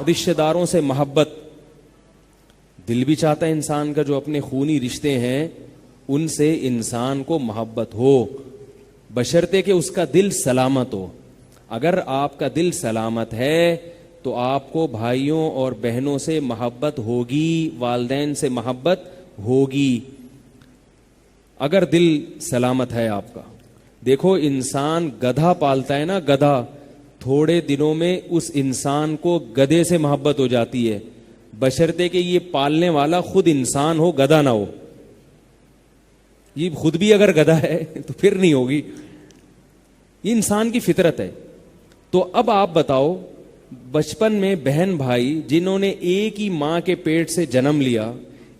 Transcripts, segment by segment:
رشتہ داروں سے محبت، دل بھی چاہتا ہے انسان کا جو اپنے خونی رشتے ہیں ان سے انسان کو محبت ہو، بشرطے کہ اس کا دل سلامت ہو۔ اگر آپ کا دل سلامت ہے تو آپ کو بھائیوں اور بہنوں سے محبت ہوگی، والدین سے محبت ہوگی، اگر دل سلامت ہے آپ کا۔ دیکھو انسان گدھا پالتا ہے نا، گدھا، تھوڑے دنوں میں اس انسان کو گدھے سے محبت ہو جاتی ہے، بشرطے کہ یہ پالنے والا خود انسان ہو، گدھا نہ ہو۔ یہ خود بھی اگر گدھا ہے تو پھر نہیں ہوگی، یہ انسان کی فطرت ہے۔ تو اب آپ بتاؤ، بچپن میں بہن بھائی جنہوں نے ایک ہی ماں کے پیٹ سے جنم لیا،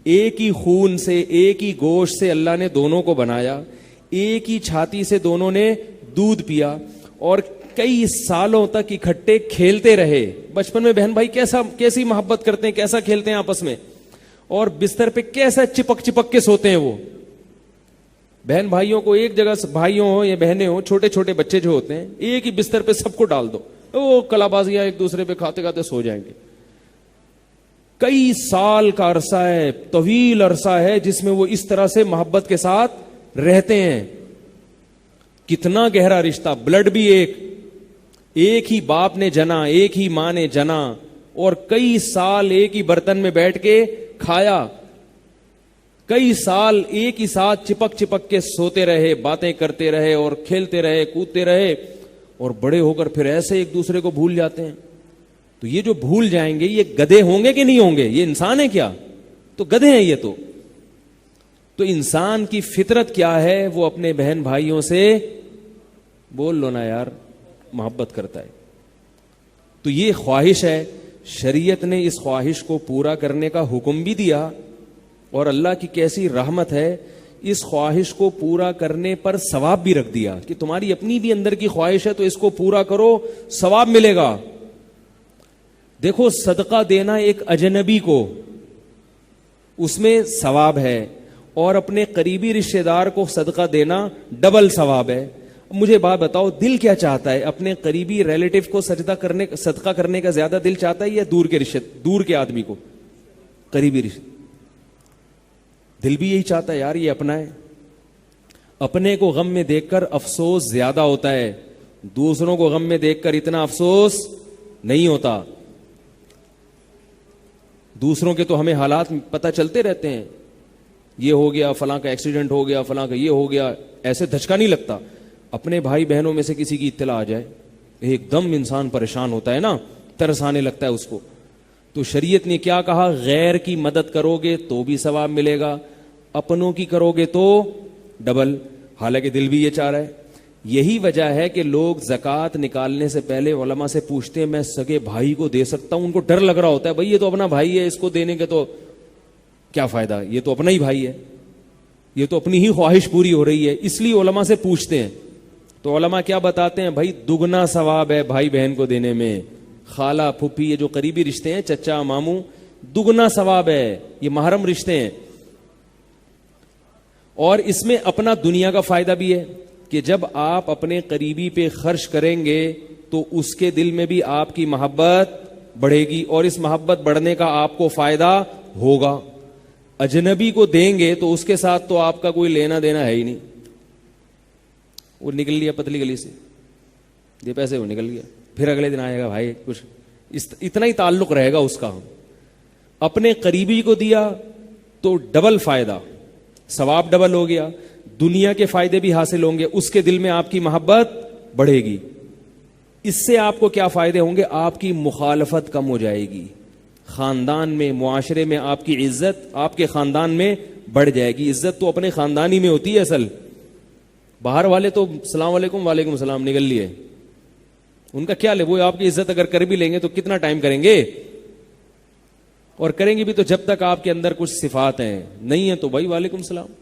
ایک ہی خون سے، ایک ہی گوشت سے اللہ نے دونوں کو بنایا، ایک ہی چھاتی سے دونوں نے دودھ پیا اور کئی سالوں تک اکٹھے کھیلتے رہے۔ بچپن میں بہن بھائی کیسی محبت کرتے ہیں، کیسا کھیلتے ہیں آپس میں، اور بستر پہ کیسا چپک چپک کے سوتے ہیں۔ وہ بہن بھائیوں کو ایک جگہ، بھائیوں ہو یا بہنیں ہو، چھوٹے چھوٹے بچے جو ہوتے ہیں، ایک ہی بستر پہ سب کو ڈال دو، وہ کلا بازیاں ایک دوسرے پہ کھاتے کھاتے سو جائیں گے۔ کئی سال کا عرصہ ہے، طویل عرصہ ہے جس میں وہ اس طرح سے محبت کے ساتھ رہتے ہیں۔ کتنا گہرا رشتہ، بلڈ بھی ایک ہی باپ نے جنا، ایک ہی ماں نے جنا، اور کئی سال ایک ہی برتن میں بیٹھ کے کھایا، کئی سال ایک ہی ساتھ چپک چپک کے سوتے رہے، باتیں کرتے رہے اور کھیلتے رہے، کودتے رہے، اور بڑے ہو کر پھر ایسے ایک دوسرے کو بھول جاتے ہیں۔ تو یہ جو بھول جائیں گے، یہ گدھے ہوں گے کہ نہیں ہوں گے؟ یہ انسان ہے کیا؟ تو گدھے ہیں یہ تو انسان کی فطرت کیا ہے؟ وہ اپنے بہن بھائیوں سے، بول لو نا یار، محبت کرتا ہے۔ تو یہ خواہش ہے، شریعت نے اس خواہش کو پورا کرنے کا حکم بھی دیا، اور اللہ کی کیسی رحمت ہے، اس خواہش کو پورا کرنے پر ثواب بھی رکھ دیا کہ تمہاری اپنی بھی اندر کی خواہش ہے تو اس کو پورا کرو، ثواب ملے گا۔ دیکھو صدقہ دینا ایک اجنبی کو، اس میں ثواب ہے، اور اپنے قریبی رشتہ دار کو صدقہ دینا ڈبل ثواب ہے۔ مجھے بات بتاؤ، دل کیا چاہتا ہے؟ اپنے قریبی ریلیٹو کو صدقہ کرنے کا زیادہ دل چاہتا ہے یا دور کے آدمی کو؟ قریبی رشتہ، دل بھی یہی چاہتا ہے یار، یہ اپنا ہے۔ اپنے کو غم میں دیکھ کر افسوس زیادہ ہوتا ہے، دوسروں کو غم میں دیکھ کر اتنا افسوس نہیں ہوتا۔ دوسروں کے تو ہمیں حالات پتہ چلتے رہتے ہیں، یہ ہو گیا، فلاں کا ایکسیڈنٹ ہو گیا، فلاں کا یہ ہو گیا، ایسے دھچکا نہیں لگتا۔ اپنے بھائی بہنوں میں سے کسی کی اطلاع آ جائے، ایک دم انسان پریشان ہوتا ہے نا، ترس آنے لگتا ہے اس کو۔ تو شریعت نے کیا کہا؟ غیر کی مدد کرو گے تو بھی ثواب ملے گا، اپنوں کی کرو گے تو ڈبل، حالانکہ دل بھی یہ چاہ رہا ہے۔ یہی وجہ ہے کہ لوگ زکوٰۃ نکالنے سے پہلے علماء سے پوچھتے ہیں، میں سگے بھائی کو دے سکتا ہوں؟ ان کو ڈر لگ رہا ہوتا ہے، بھائی یہ تو اپنا بھائی ہے، اس کو دینے کے تو کیا فائدہ، یہ تو اپنا ہی بھائی ہے، یہ تو اپنی ہی خواہش پوری ہو رہی ہے، اس لیے علماء سے پوچھتے ہیں۔ تو علماء کیا بتاتے ہیں؟ بھائی دگنا ثواب ہے بھائی بہن کو دینے میں، خالہ پھپھی، یہ جو قریبی رشتے ہیں، چچا ماموں، دگنا ثواب ہے، یہ محرم رشتے ہیں۔ اور اس میں اپنا دنیا کا فائدہ بھی ہے کہ جب آپ اپنے قریبی پہ خرچ کریں گے تو اس کے دل میں بھی آپ کی محبت بڑھے گی، اور اس محبت بڑھنے کا آپ کو فائدہ ہوگا۔ اجنبی کو دیں گے تو اس کے ساتھ تو آپ کا کوئی لینا دینا ہے ہی نہیں، وہ نکل لیا پتلی گلی سے، یہ پیسے وہ نکل گیا، پھر اگلے دن آئے گا بھائی کچھ، اتنا ہی تعلق رہے گا اس کا۔ اپنے قریبی کو دیا تو ڈبل فائدہ، ثواب ڈبل ہو گیا، دنیا کے فائدے بھی حاصل ہوں گے، اس کے دل میں آپ کی محبت بڑھے گی۔ اس سے آپ کو کیا فائدے ہوں گے؟ آپ کی مخالفت کم ہو جائے گی، خاندان میں، معاشرے میں آپ کی عزت آپ کے خاندان میں بڑھ جائے گی۔ عزت تو اپنے خاندانی میں ہوتی ہے اصل، باہر والے تو السلام علیکم وعلیکم السلام نکل لیے، ان کا کیا لے، وہ آپ کی عزت اگر کر بھی لیں گے تو کتنا ٹائم کریں گے، اور کریں گے بھی تو جب تک آپ کے اندر کچھ صفات ہیں، نہیں ہیں تو بھائی وعلیکم السلام۔